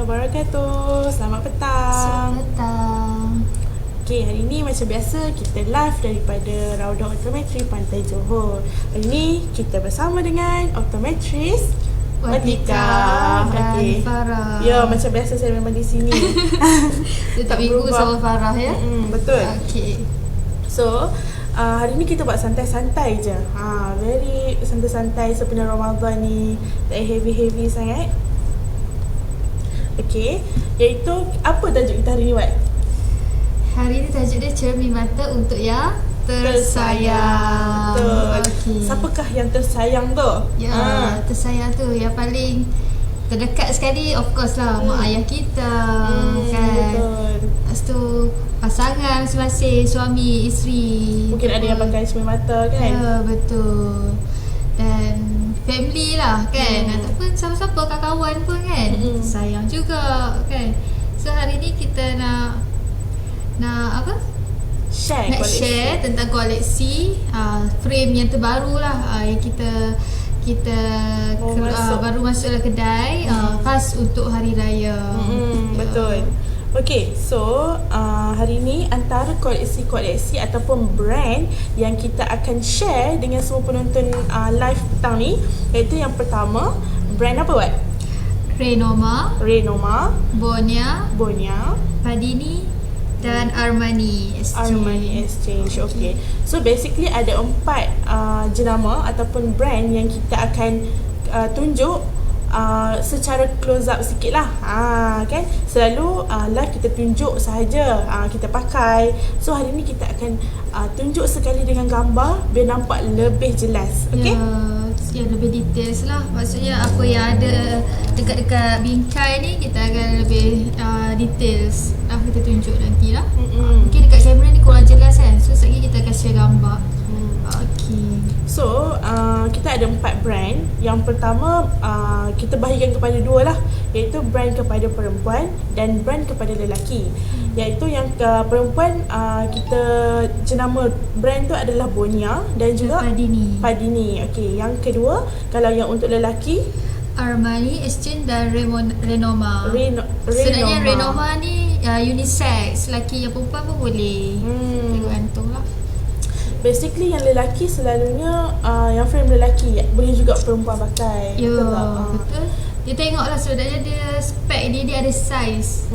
wabarakatuh. Selamat petang. Selamat petang. Okey, hari ni macam biasa kita live daripada Raudah Optometri Pantai Johor. Hari ni kita bersama dengan optometris Watika dan Farah. Ya, macam biasa saya memang di sini. Setiap minggu sama Farah ya. Betul. Okey. So, hari ni kita buat santai-santai je. Very santai-santai sepenuh Ramadan ni. Tak heavy-heavy sangat. Okey, iaitu apa tajuk kita hari ni, Wat? Hari ni tajuk dia cermin mata untuk yang tersayang. Betul. Okey. Siapakah yang tersayang tu? Ya, tersayang tu yang paling terdekat sekali of course lah mak ayah kita kan. Betul. Lepas tu pasangan masing-masing, suami, isteri. Mungkin ada yang pakai cermin mata kan? Ya, betul. Dan family lah kan, ataupun siapa-siapa kawan-kawan pun kan, sayang juga kan. So hari ni kita nak apa? Nak share tentang koleksi frame yang terbaru lah, yang kita baru masuk dalam kedai, khas untuk hari raya. Betul. Okay, so hari ni antara koleksi-koleksi ataupun brand yang kita akan share dengan semua penonton live petang ni, iaitu yang pertama, brand apa, Wat? Renoma, Bonia, Padini dan Armani Exchange. Okay. So basically ada 4 jenama ataupun brand yang kita akan tunjuk secara close up sikit lah, kan. Selalu live kita tunjuk sahaja kita pakai. So hari ni kita akan tunjuk sekali dengan gambar biar nampak lebih jelas. Okay, yang lebih details lah. Maksudnya apa yang ada dekat-dekat bingkai ni kita akan lebih details lah, kita tunjuk nanti lah. Mungkin dekat kamera ni kurang jelas kan, so sekejap lagi kita akan share gambar. Okay. So kita ada 4 brand. Yang pertama kita bahagikan kepada 2 lah, iaitu brand kepada perempuan dan brand kepada lelaki. Iaitu yang perempuan, kita jenama brand tu adalah Bonia dan juga Padini. Okey, yang kedua kalau yang untuk lelaki, Armani Exchange dan Renoma. Sebenarnya Renoma ni unisex, lelaki yang perempuan pun boleh. Tergantung lah. Basically yang lelaki selalunya yang frame lelaki boleh juga perempuan pakai. Ya, betul. Dia tengoklah sebenarnya dia spek dia ada saiz.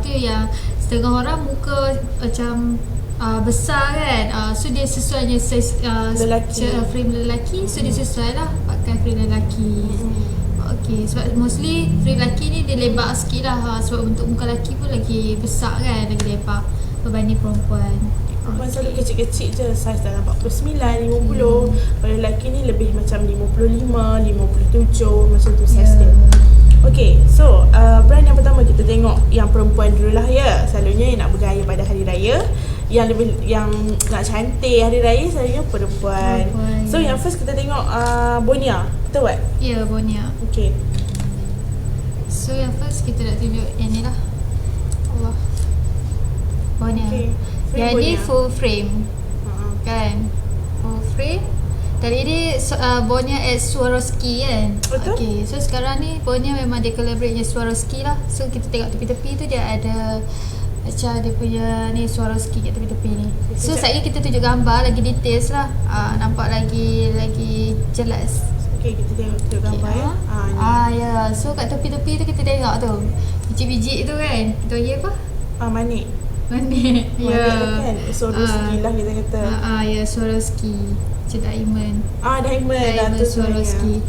Tu yang setengah orang muka macam besar kan. So dia sesuai dengan saiz frame lelaki. So dia sesuai lah pakai frame lelaki. Okay, sebab mostly frame lelaki ni dia lebar sikit lah, sebab untuk muka lelaki pun lagi besar kan, lagi lebar berbanding perempuan. Perempuan selalu kecil-kecil je, saiz dalam 49, 50. Kalau lelaki ni lebih macam 55, 57, macam tu saiz dia. Okay, so brand yang pertama kita tengok yang perempuan dulu lah ya. Selalunya yang nak bergaya pada hari raya, yang nak cantik hari raya selalunya perempuan. So yang first kita tengok Bonia, betul, Wat? Ya, Bonia. Okay. So yang first kita nak tunjuk yang ni lah. Allah, Bonia. Yang ni full frame kan, full frame. Tadi ni Bonia X Swarovski kan. Betul. Okay, so sekarang ni Bonia memang dia collaborate dengan Swarovski lah. So kita tengok tepi-tepi tu dia ada macam dia punya ni Swarovski kat tepi-tepi ni. So sekejap kita tunjuk gambar lagi details lah, nampak lagi jelas. Okay, kita tengok gambar ya. Ya, so kat tepi-tepi tu kita tengok tu biji-biji tu kan, kita panggil apa? Manik. Ya, kan? Swarovski lah kita kata. Ya, Swarovski. Macam diamond. Diamond tu Swarovski.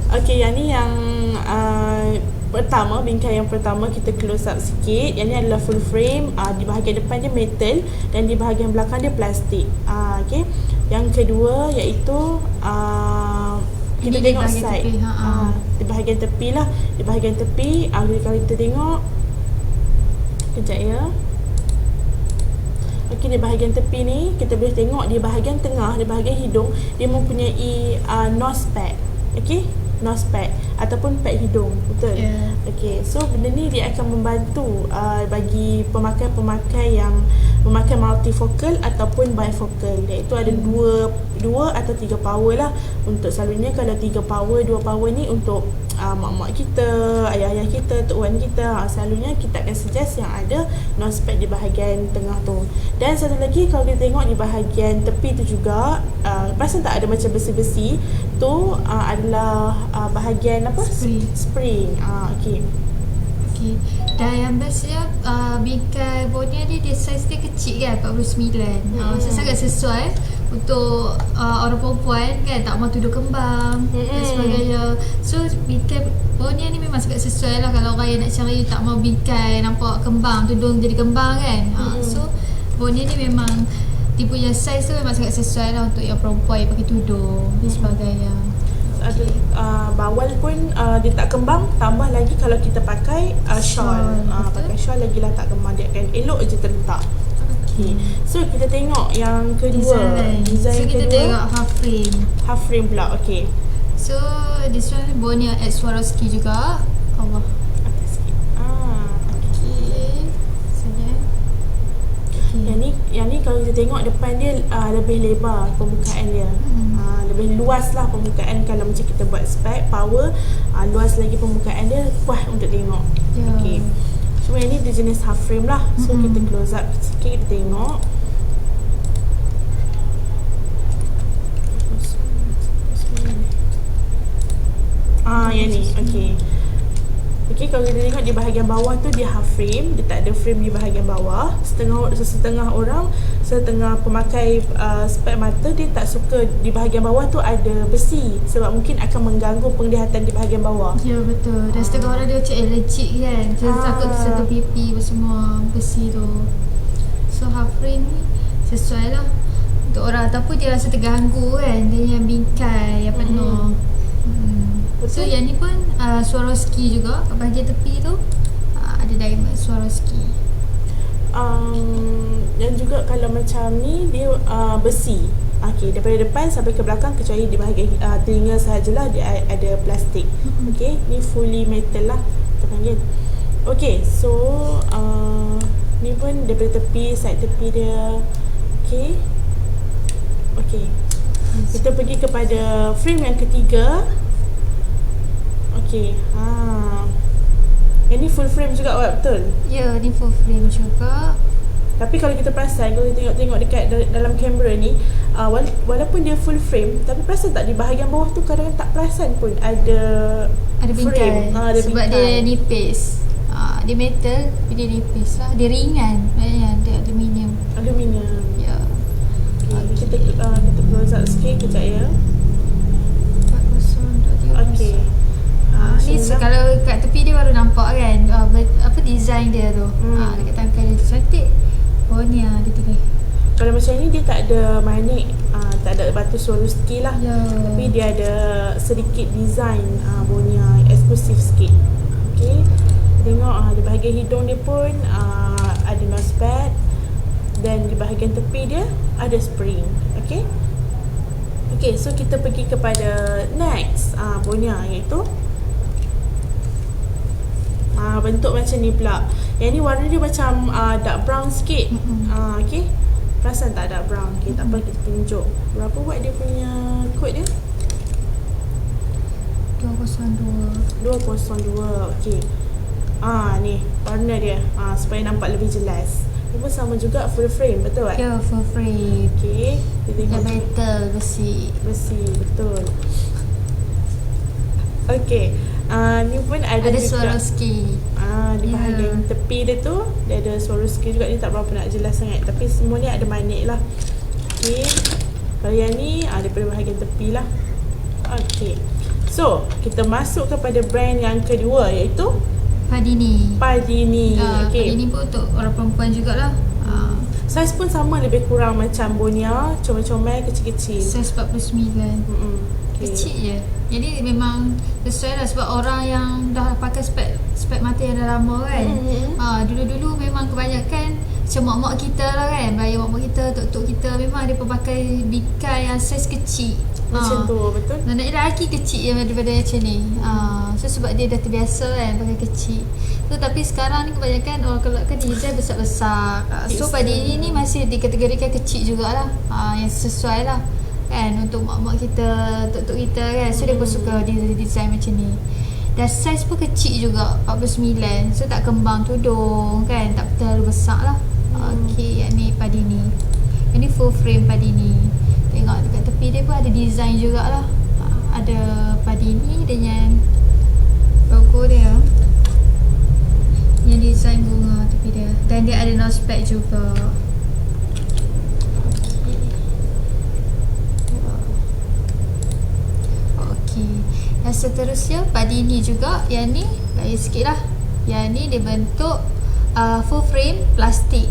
Okay, yang ni yang pertama, bingkai yang pertama kita close up sikit. Yang ni adalah full frame. Di bahagian depan dia metal dan di bahagian belakang dia plastik. Okay. Yang kedua iaitu kita ini tengok side. Di bahagian tepi lah. Di bahagian tepi, kalau kita tengok kejap ya. Okey, di bahagian tepi ni kita boleh tengok di bahagian tengah, di bahagian hidung dia mempunyai nose pad. Okey, nose pad ataupun pad hidung, betul? Yeah. Okey, so benda ni dia akan membantu bagi pemakai-pemakai yang memakai multifocal ataupun bifocal, iaitu ada dua atau 3 power lah. Untuk selalunya kalau 3 power, 2 power ni untuk mak-mak kita, ayah-ayah kita, tok wan kita. Selalunya kita akan suggest yang ada non-spec di bahagian tengah tu. Dan satu lagi, kalau kita tengok di bahagian tepi tu juga, perasan tak ada macam besi-besi tu, adalah bahagian apa? Spring. Okey. Okay. Dan yang bestnya bingkai Bonia ni dia saiz dia kecil kan, 49. So sangat sesuai untuk orang perempuan kan, tak mau tudung kembang dan sebagainya. So bingkai Bonia ni memang sangat sesuai lah kalau orang yang nak cari tak mau bingkai nampak kembang, tudung jadi kembang kan. So Bonia ni memang dia punya saiz tu memang sangat sesuai lah untuk yang perempuan yang pakai tudung dan sebagainya. Ada bawal pun dia tak kembang, tambah lagi kalau kita pakai shawl. Pakai shawl lagi lah tak kembang, dia akan elok je terletak. Okay. So kita tengok yang kedua, design so kita kedua, tengok half frame pula. Okay. So this one Bonia X Swarovski juga. Allah. Atas sikit. Okay. Yang ni kalau kita tengok depan dia lebih lebar permukaan dia. Lebih luas lah permukaan. Kalau macam kita buat spec power, luas lagi permukaan dia, puas untuk tengok. Okay. Cuma yang ni dia jenis half frame lah. So kita close up sikit, kita tengok. Yang ni. Okay. Okay, kalau kita tengok di bahagian bawah tu dia half frame, dia tak ada frame di bahagian bawah. Setengah orang, setengah pemakai spek mata, dia tak suka di bahagian bawah tu ada besi sebab mungkin akan mengganggu penglihatan di bahagian bawah. Ya, betul. Dan setengah orang dia macam allergic kan, dia takut tersentuh pipi semua besi tu. So half frame ni sesuai lah untuk orang ataupun dia rasa terganggu kan dengan bingkai yang penuh. So yang ni pun Swarovski juga, kat bahagian tepi tu ada diamond Swarovski. Dan juga kalau macam ni dia besi. Okey, daripada depan sampai ke belakang kecuali di bahagian telinga sahajalah dia ada plastik. Okey, ni fully metal lah kita panggil. Okey, so ni pun daripada tepi, side tepi dia. Okey. Okey. Kita pergi kepada frame yang ketiga. Okey. Yang ni full frame juga, betul? Ya, ni full frame juga. Tapi kalau kita perasan, kalau kita tengok dekat dalam kamera ni, walaupun dia full frame, tapi perasan tak di bahagian bawah tu kadang-kadang tak perasan pun ada bingkai. Ada sebab bingkai. Dia nipis. Dia metal tapi dia nipis lah. Dia ringan. Dia aluminium. Ya. Okay. Kita close up sikit kejap ya. Okey. Ni kalau kat tepi dia baru nampak kan apa design dia tu. Dekat tangkai dia cantik. Bonia dia tu. Kalau macam ni dia tak ada manik, tak ada batu Swarovski lah. Tapi dia ada sedikit design Bonia eksklusif sikit. Okey. Tengok di bahagian hidung dia pun ada nose pad, dan di bahagian tepi dia ada spring. Okey. Okey, so kita pergi kepada next Bonia, iaitu bentuk macam ni pula. Yang ni warna dia macam dark brown sikit. Okey. Perasan tak dark brown? Okey, tak apa, kita tunjuk. Berapa watt dia punya kod dia? 202. Okey. Ni warna dia. Supaya nampak lebih jelas. Ini pun sama juga full frame, betul tak? Ya, full frame. Okey. Kita tengok metal, besi, betul. Okey. Ni pun ada juga Swarovski. di bahagian tepi dia tu dia ada Swarovski juga. Ni tak berapa nak jelas sangat, tapi semua ni ada manik lah. Okey. Kalau yang ni daripada bahagian tepi lah. Okey. So kita masuk kepada brand yang kedua, iaitu Padini. Okey. Padini pun untuk orang perempuan jugalah. Saiz pun sama lebih kurang macam Bonia, comel-comel, kecil-kecil. Saiz 49. Okay. Kecil je. Jadi memang sesuai lah sebab orang yang dah pakai spek mata yang dah lama kan. Dulu-dulu memang kebanyakan macam mak-mak kita lah kan, bayar mak-mak kita, tok-tok kita memang dia pakai bingkai yang saiz kecil. Macam tu, betul. Anak lelaki kecil yang daripada macam ni. So sebab dia dah terbiasa kan pakai kecil. So tapi sekarang ni kebanyakan orang keluarkan design besar-besar. So pada ini masih dikategorikan kecil jugalah. Yang sesuai lah kan untuk mak-mak kita, tok-tok kita kan. So dia pun suka design macam ni. Dan saiz pun kecil juga, 49. So tak kembang tudung kan, tak terlalu besar lah. Okey, yang ni Padini. Yang ni full frame Padini. Tengok dekat tepi dia pun ada design jugalah. Ada Padini dengan logo dia. Yang design bunga tepi dia. Dan dia ada nosepad juga. Okey. Yang seterusnya Padini juga. Yang ni lain sikit lah. Yang ni dia bentuk full frame plastik.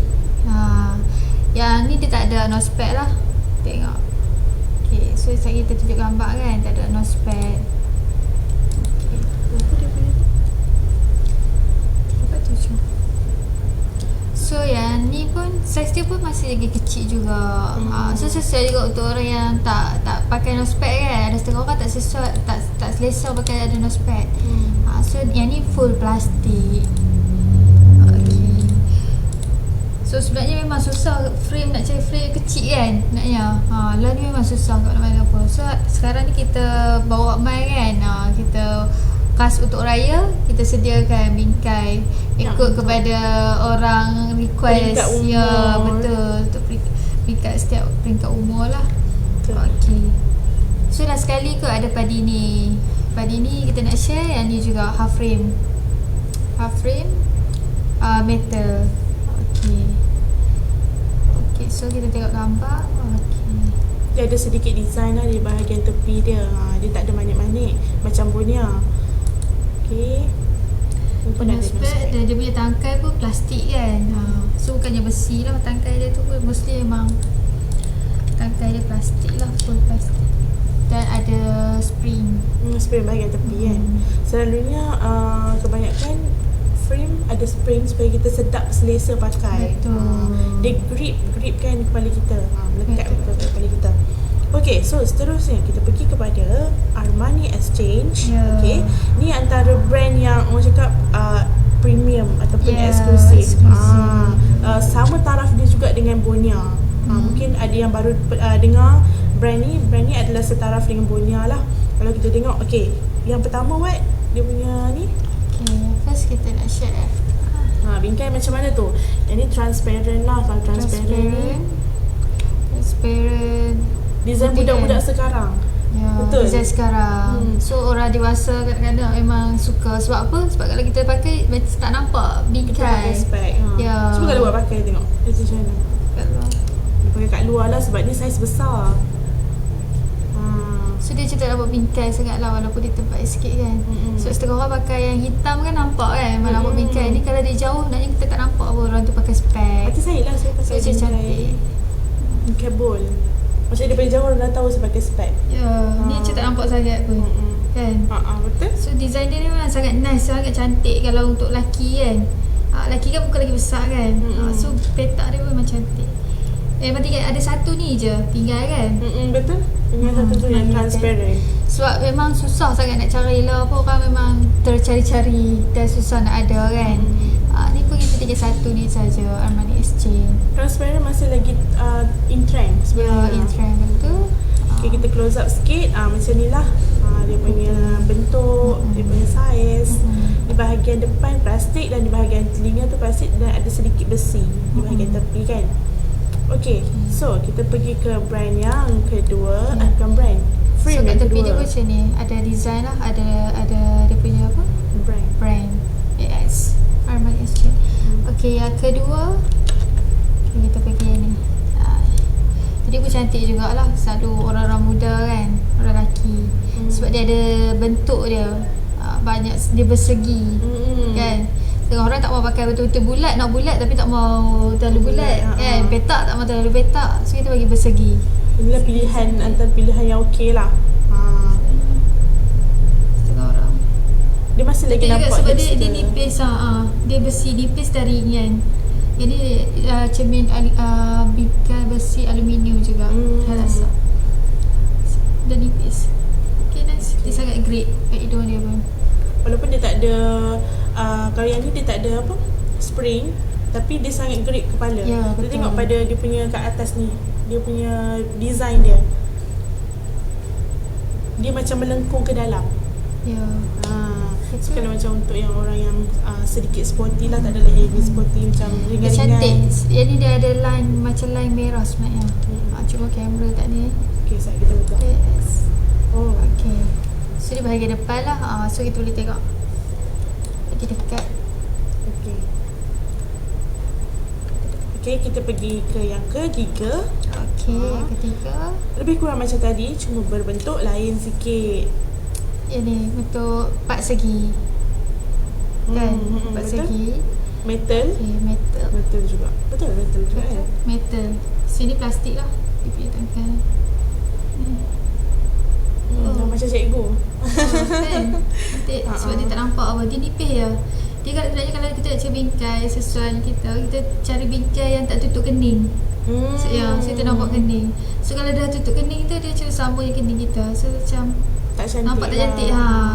Yang ni dia tak ada nosepad lah. Tengok. Okay, so saya kita tunjuk gambar kan, tak ada nosepad. So yang ni pun saiz dia pun masih lagi kecil juga. So sesuai juga untuk orang yang tak pakai nosepad kan. Ada setengah orang tak sesuai, tak selesa pakai ada nosepad. So yang ni full plastik. So sebenarnya memang susah frame, nak cari frame kecil kan naknya. Lah ni memang susah kat mana apa. So sekarang ni kita bawa mai kan. Kita khas untuk raya, kita sediakan bingkai ikut kepada orang request. Ya, betul. Untuk peringkat setiap peringkat umur lah. Okey. So dah sekali kot ada Padini. Padini kita nak share yang ni juga half frame. Half frame metal. Okay, so kita tengok gambar. Dia ada sedikit design lah di bahagian tepi dia. Dia tak ada manik-manik macam Bonia. Okay. Nosepad dia punya tangkai pun plastik kan. So bukannya besi lah tangkai dia tu pun. Mostly memang tangkai dia plastik lah, full plastik. Dan ada spring. Spring bahagian tepi kan. Selalunya kebanyakan frame ada spring supaya kita sedap selesa pakai. Betul. Dia grip kan kepala kita. Melekat betul kat kepala kita. Okay, so seterusnya kita pergi kepada Armani Exchange. Okay, ni antara brand yang orang cakap premium ataupun eksklusif. Sama taraf dia juga dengan Bonia. Mungkin ada yang baru dengar brand ni adalah setaraf dengan Bonia lah. Kalau kita tengok, okay, yang pertama dia punya ni. First kita nak share bingkai macam mana tu? Yang ni transparent lah. Kalau transparent design budak-budak sekarang. Ya, betul. Design sekarang. So orang dewasa kadang-kadang memang suka. Sebab apa? Sebab kalau kita pakai tak nampak bingkai. Ya. Cuba kalau buat pakai tengok. Dia macam mana? Kat luar. Dia pakai kat luar lah sebab dia saiz besar. So dia macam tak nampak bingkai sangat lah walaupun dia tebal sikit kan. So setengah orang pakai yang hitam kan nampak kan, mana nampak bingkai. Ni kalau dia jauh naknya kita tak nampak pun orang tu pakai spek. Hati saya lah saya pakai so, cantik. Bingkai bol. Macam daripada jauh orang dah tahu saya pakai spek. Ya, ni macam tak nampak sangat pun. Kan? Betul. So design dia ni memang sangat nice, sangat cantik kalau untuk lelaki kan. Lelaki kan muka lagi besar kan. So petak dia memang cantik. Memang tinggal ada satu ni je tinggal kan. Betul. Yang satu tu yang transparent. Sebab memang susah sangat nak cari lah. Apa orang memang tercari-cari dan susah nak ada kan. Ni pun kita tinggal satu ni saja, Armani Exchange. Transparent masih lagi in trend sebenarnya. In trend, betul. Okay, kita close up sikit. Macam ni lah dia punya bentuk, dia punya saiz. Di bahagian depan plastik dan di bahagian telinga tu plastik dan ada sedikit besi di bahagian tepi kan. Okay, so kita pergi ke brand yang kedua. Bukan brand, frame so, yang kat tepi kedua. dia macam ni, ada design lah, ada dia punya apa? Brand. Yes, Armani Exchange. Okay, yang kedua kita pergi yang ni. Jadi pun cantik jugalah. Selalu orang-orang muda kan, orang lelaki. Sebab dia ada bentuk dia, banyak, dia bersegi kan. Tengok orang tak mau pakai betul-betul bulat, nak bulat tapi tak mau terlalu bulat kan. Petak tak mau terlalu petak. So kita bagi bersegi. Inilah pilihan antara pilihan yang okey lah. Tengok orang dia masih lagi nampak sebab dia nipis dia besi nipis dan ringan. Jadi cermin bingkai besi aluminium juga. Saya rasa. Dan nipis. Okay, nice. Dia sangat great kat hidung dia pun. Walaupun dia tak ada kalau yang ni dia tak ada apa spring, tapi dia sangat grip kepala. Ya, Kita betul. tengok pada dia punya kat atas ni, dia punya design dia. Dia macam melengkung ke dalam. Ya. So kalau macam untuk yang orang yang sedikit sporty lah, tak adalah heavy sporty, macam Dia ringan-ringan. cantik. Jadi dia ada line macam line merah sebenarnya. Cuba kamera kat ni. Okay, saya kita buka. Yes. Oh, Okay. So di bahagian depan lah. So kita boleh tengok. Lagi dekat. okay. Okay, kita pergi ke yang ketiga. Okay, yang ketiga. Lebih kurang macam tadi, cuma berbentuk lain sikit. Ini untuk part segi. Kan? Part betul. segi. Metal. Okay, metal. Betul juga. Betul juga kan. Metal. Sini plastik lah. Dia punya tangkai. Macam cikgu. Kan? Nanti sebab dia tak nampak apa. Dia nipis je. Dia kadang-kadang kalau kita nak cari bingkai sesuai kita cari bingkai yang tak tutup kening. So, ya, so kita nampak kening. So kalau dah tutup kening tu, dia macam sambung yang kening kita. So macam Tak cantik. nampak tak cantik.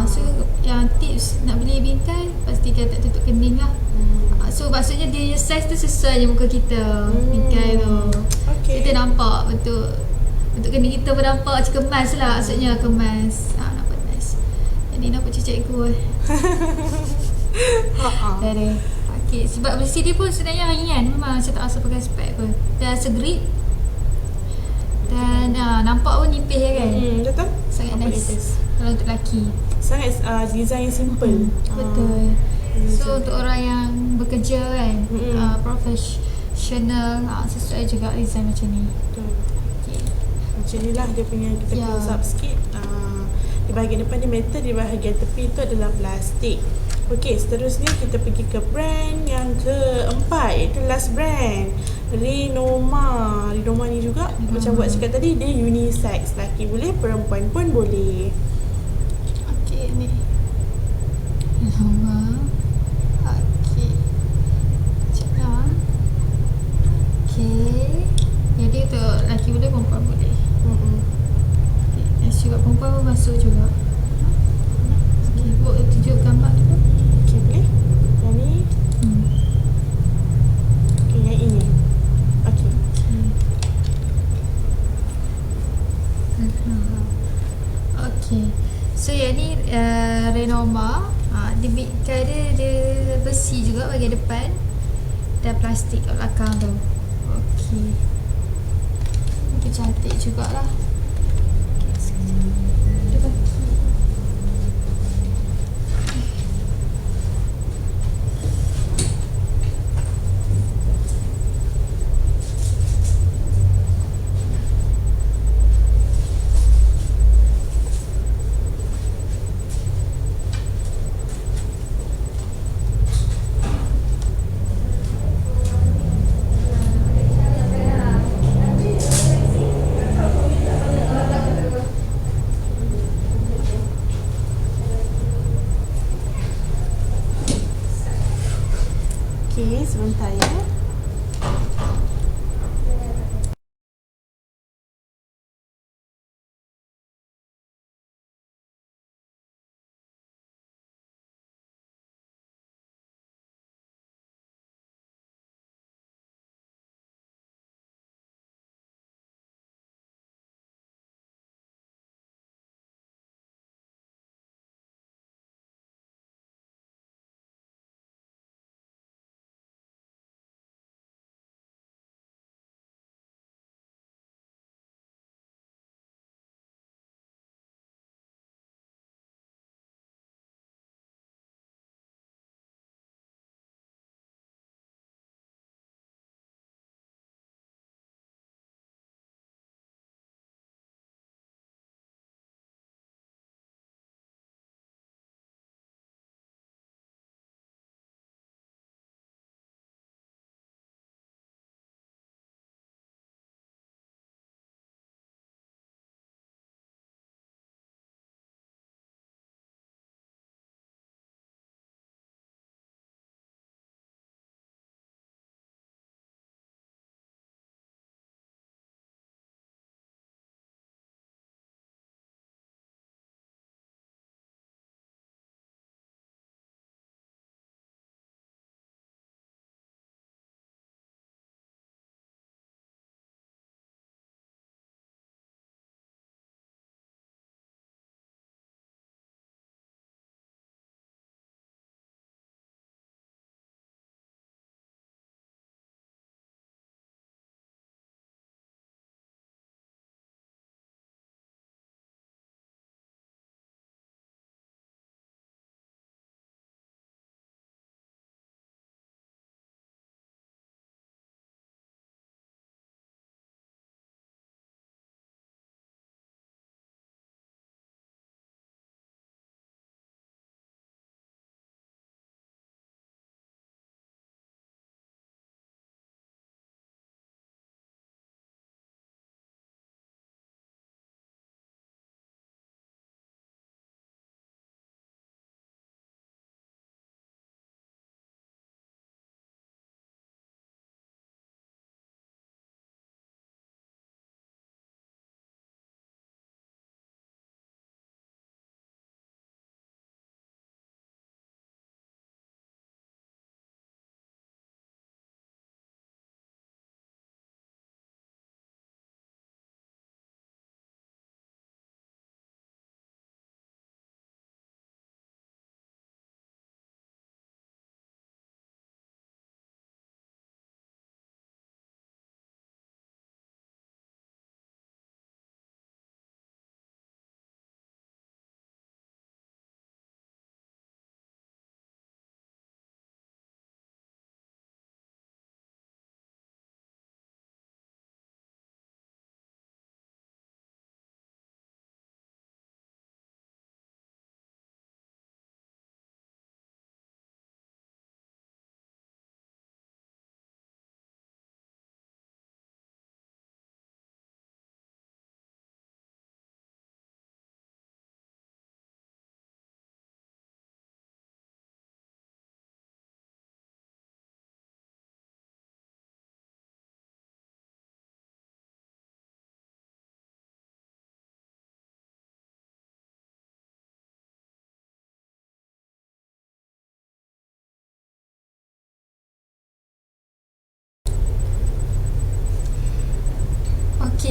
So yang tips nak beli bingkai, pastikan tak tutup kening lah. So maksudnya dia punya size tu sesuai je muka kita. Bingkai tu. Okay. Kita nampak bentuk kening kita pun nampak macam kemas lah. Maksudnya kemas. Nampak nice. Jadi nampak macam cikgu lah. Dari. Okay, sebab besi dia pun sebenarnya ringan. Memang saya tak rasa pakai spek pun. Dan rasa grip. Dan nampak pun nipis kan. Betul. Sangat Nampak nice. nipis. Kalau untuk lelaki. Sangat design simple. Betul. So untuk orang yang bekerja kan, profesional, sesuai juga design macam ni. Betul. Okay. Macam ni lah dia punya, kita Ya. close up sikit. Di bahagian depan dia metal, di bahagian tepi tu adalah plastik. Okey, seterusnya kita pergi ke brand yang keempat, iaitu last brand, Renoma. Renoma ni juga macam buat cakap tadi, dia unisex, lelaki boleh, perempuan pun boleh. Okay ni. Lama. Okay. Sekejap lah. Okay. Jadi untuk lelaki boleh, perempuan boleh. Okay. Nice juga, perempuan pun masuk juga. Okay, buat tunjuk gambar dulu. Okey, boleh. Yang ni, okey, yang ini. Okey. Okay. So yang ni Renoma. Dia bingkai dia besi juga bahagian depan dan plastik kat belakang tu. Okay. Dia cantik jugalah. Okay, sekejap. Dia bagi. Okey, sebentar ya.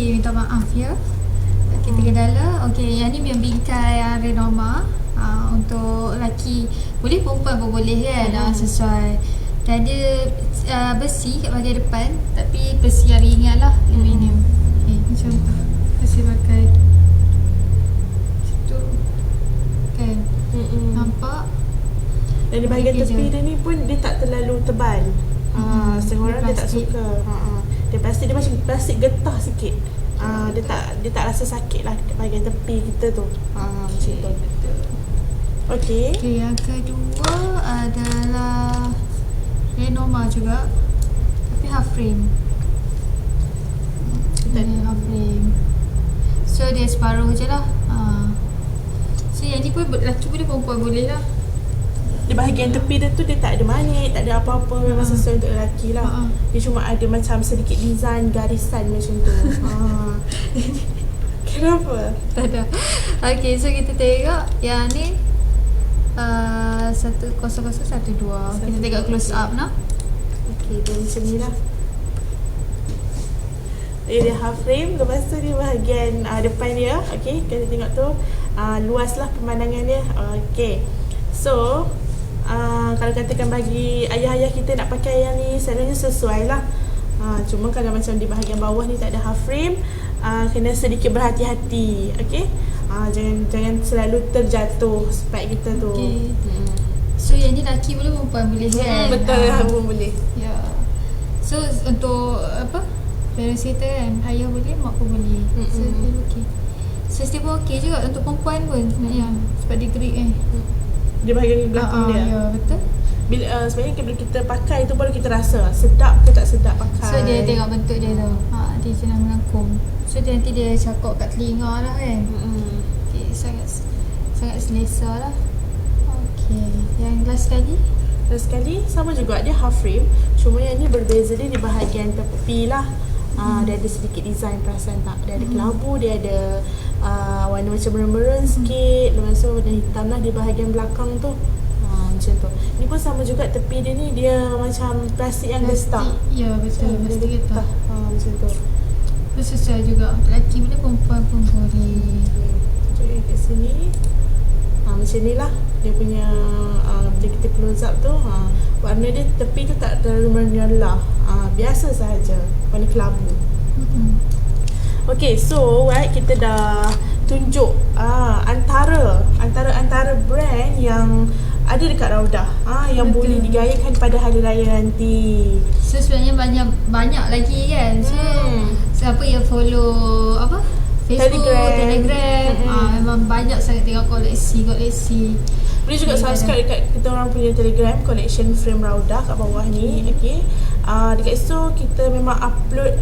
lagi minta maaf ya. Kita kendala. Okey, yang ni yang bingkai yang Renoma. Untuk lelaki boleh, perempuan pun boleh kan. Sesuai. Dan dia besi kat bahagian depan, tapi besi yang ringan lah, aluminium. Macam besi pakai situ kan. Nampak. Dan di bahagian tepi dia ni pun dia tak terlalu tebal. Setengah orang dia tak suka. Dia plastik, dia macam plastik getah sikit. Dia tak rasa sakit lah dekat bahagian tepi kita tu. Macam tu. Okey. Okey, yang kedua adalah Renoma juga, tapi half frame. Ini half frame. So dia separuh je lah. So yang ni pun lelaki boleh, perempuan boleh lah. Di bahagian tepi dia tu dia tak ada magnet, tak ada apa-apa, memang sesuai untuk lelaki lah. Dia cuma ada macam sedikit design garisan macam tu. Kenapa? Tak ada. Okay, so kita tengok yang ni 1012. Kita tengok close up nah. Okay, dia macam ni lah. Dia half frame. Lepas tu dia bahagian depan dia. Okay, kita tengok tu luas lah pemandangan dia. Okay, so kalau katakan bagi ayah-ayah kita nak pakai yang ni, selalunya sesuai lah. Cuma kalau macam di bahagian bawah ni tak ada half frame, kena sedikit berhati-hati. Okay, jangan selalu terjatuh spek kita tu. Okay. So yang ni lelaki boleh, perempuan boleh kan? Betul lah, pun boleh. Ya. So untuk apa, parents kita kan, ayah boleh, mak pun boleh. So dia okey. So dia pun okey juga untuk perempuan pun sebenarnya, sebab dia grip kan. Di bahagian belakang dia. Ya, betul. Bila sebenarnya bila kita pakai tu baru kita rasa sedap ke tak sedap pakai. So dia tengok bentuk dia tu. Dia senang melengkung. So dia nanti dia cakap kat telinga lah kan. Okay, sangat selesa lah. Okay, yang last sekali. Last sekali sama juga, dia half frame. Cuma yang ni berbeza dia di bahagian tepi lah. Dia ada sedikit design, perasan tak? Dia ada kelabu, dia ada warna macam merun-merun sikit. Lepas tu warna hitam lah di bahagian belakang tu. Macam tu. Ni pun sama juga, tepi dia ni dia macam plastik yang gestar. Ya, betul. Plastik getah. Macam tu. Itu sesuai juga. Lelaki boleh, perempuan pun boleh. Okay, kat sini macam ni lah dia punya. Bila kita close up tu, warna dia tepi tu tak terlalu menyerlah, biasa sahaja, warna kelabu. Okay, so kita dah tunjuk antara brand yang ada dekat Raudah, yang Betul. boleh digayakan pada hari raya nanti. So sebenarnya banyak lagi kan. So siapa yang follow apa, Facebook, Telegram, memang banyak sangat tengok koleksi. Boleh juga subscribe dekat kita orang punya Telegram, Collection Frame Raudah kat bawah ni. Okay, dekat situ kita memang upload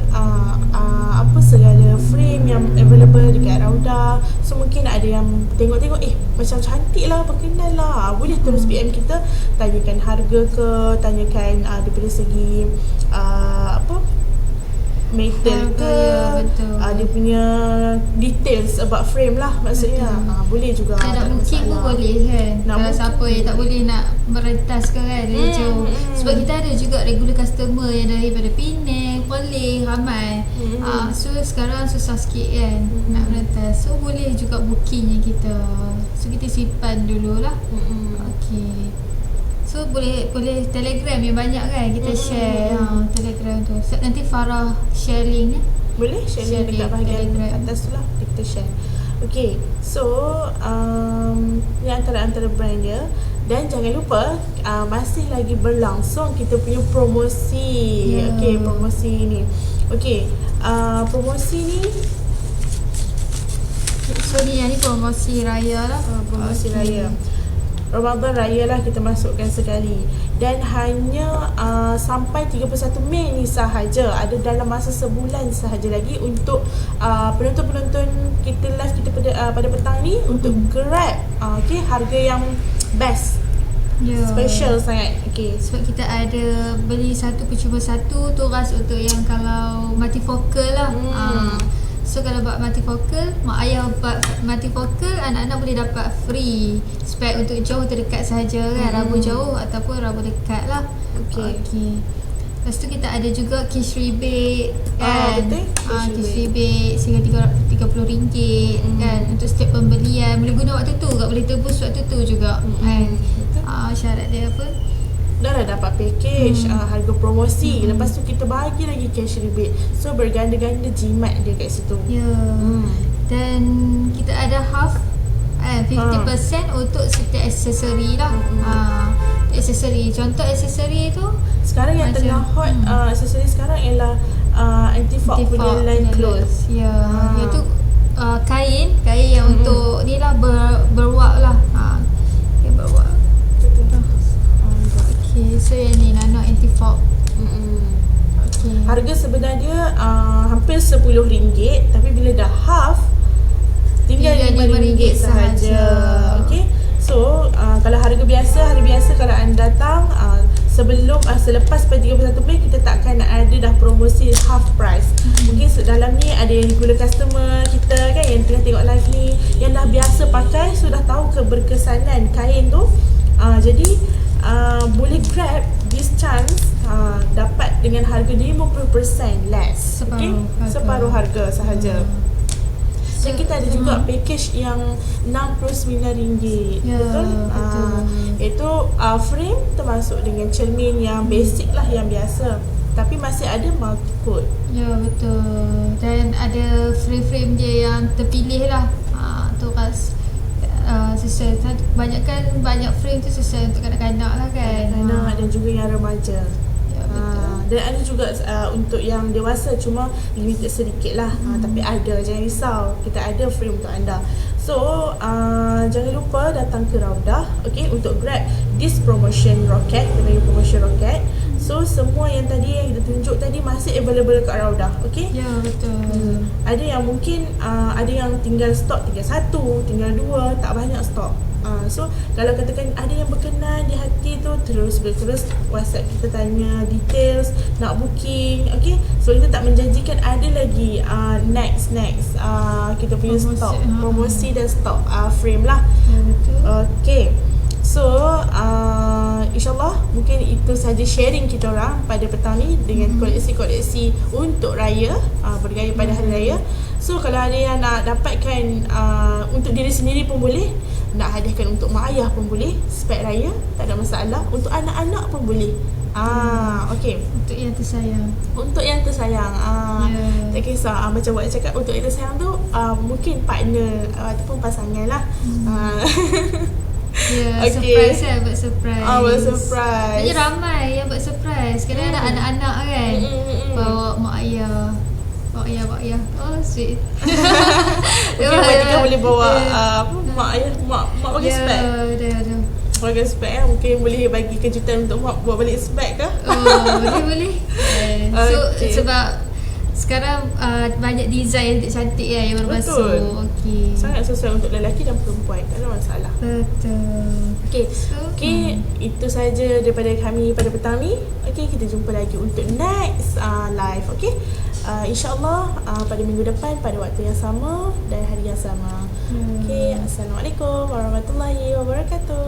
apa segala frame yang available dekat Raudah. So mungkin ada yang tengok macam cantik lah, berkenan lah, boleh terus PM kita, tanyakan harga ke, tanyakan daripada segi metal ke, dia punya details about frame lah maksudnya. Boleh juga. Nak booking pun boleh kan. Kalau siapa yang tak boleh nak merentas ke kan, dari jauh. Sebab kita ada juga regular customer yang daripada Penang, Perlis, ramai. So sekarang susah sikit kan nak merentas. So boleh juga booking yang kita. So kita simpan dululah. Okay. So boleh Telegram yang banyak kan kita share. Telegram tu. So, nanti Farah share link ya. Boleh share link dekat bahagian atas tu lah, kita share. Okay, so ni antara brand dia. Dan jangan lupa masih lagi berlangsung kita punya promosi. Okay, promosi ni. Okay, promosi ni, so ni yang ni promosi raya lah. Promosi raya Ramadan Raya lah kita masukkan sekali. Dan hanya sampai 31 Mei ni sahaja. Ada dalam masa sebulan sahaja lagi untuk penonton-penonton kita live kita pada petang ni untuk grab okay, harga yang best. Special sangat. Okay, sebab kita ada beli satu percuma satu tu ras untuk yang kalau multifocal lah. So kalau buat multifocal, mak ayah buat multifocal, anak-anak boleh dapat free spek untuk jauh terdekat sahaja kan, rabu jauh ataupun rabu dekat lah. Okay. Lepas tu kita ada juga cash rebate kan. Betul. Cash rebate sehingga RM30 kan untuk setiap pembelian. Boleh guna waktu tu juga, boleh tebus waktu tu juga kan. Syarat dia apa? Dah lah dapat package harga promosi. Lepas tu kita bagi lagi cash rebate. So berganda-ganda jimat dia kat situ. Ya. Dan kita ada half 50% untuk setiap aksesori lah. Aksesori. Contoh aksesori tu sekarang yang macam, tengah hot aksesori sekarang ialah anti-fog punya line clothes. Ya. Iaitu kain yang untuk ni lah berwak lah. Berwak. Okay, so yang ni nano anti-fog. Okay. Harga sebenarnya hampir RM10, tapi bila dah half tinggal RM5 sahaja. Okay. So kalau hari biasa kalau anda datang selepas pada 31 Mei kita takkan ada dah promosi half price. Mungkin dalam ni ada yang regular customer kita kan yang tengah tengok live ni yang dah biasa pakai, sudah tahu keberkesanan kain tu. Jadi boleh grab this chance dapat dengan harga 50% less. Separuh harga sahaja. Dan kita ada juga package yang RM69. Betul? Iaitu frame termasuk dengan cermin yang basic lah, yang biasa. Tapi masih ada multi-code. Ya, betul. Dan ada frame-frame dia yang terpilih lah. Tu kas sesuai. Banyak frame tu sesuai untuk kanak-kanak lah kan. Kanak dan juga yang remaja. Ya, betul. Dan ada juga untuk yang dewasa, cuma limited sedikit lah. Tapi ada, jangan risau, kita ada frame untuk anda. So jangan lupa datang ke Raudah, okay, untuk grab this promotion rocket, dengan promotion rocket. So semua yang tadi yang kita tunjuk tadi masih available kat Raudah, okay? Ya, betul. Ada yang mungkin ada yang tinggal stok, tinggal 1, tinggal 2, tak banyak stok. So kalau katakan ada yang berkenan di hati tu, terus WhatsApp kita tanya details, nak booking, okay? So kita tak menjanjikan ada lagi next kita punya stok promosi dan stok frame lah. Ya, betul. Okay. So InsyaAllah mungkin itu saja sharing kita orang pada petang ni dengan koleksi-koleksi untuk raya, bergaya pada hari raya. So kalau ada yang nak dapatkan untuk diri sendiri pun boleh, nak hadiahkan untuk mak ayah pun boleh, spek raya tak ada masalah, untuk anak-anak pun boleh. Okay. Untuk yang tersayang. Untuk yang tersayang. Tak kisah macam buat cakap untuk yang tersayang tu mungkin partner ataupun pasangan lah. Ya, okay. Surprise lah, buat surprise. Buat surprise. Banyak ramai yang buat surprise. Kadang ada anak-anak kan, bawa mak ayah. Oh, sweet. Mungkin Fatika boleh bawa mak ayah, mak bagi spek. Ada. Bagi spek mungkin boleh bagi kejutan untuk mak buat balik spek ke? Boleh. So sebab sekarang banyak design cantik yang baru masuk. Okey. Sangat sesuai untuk lelaki dan perempuan, tak ada masalah. Betul. Okey. Itu saja daripada kami pada petang ni. Okey, kita jumpa lagi untuk next live. Okey. InsyaAllah pada minggu depan pada waktu yang sama dan hari yang sama. Okey. Assalamualaikum warahmatullahi wabarakatuh.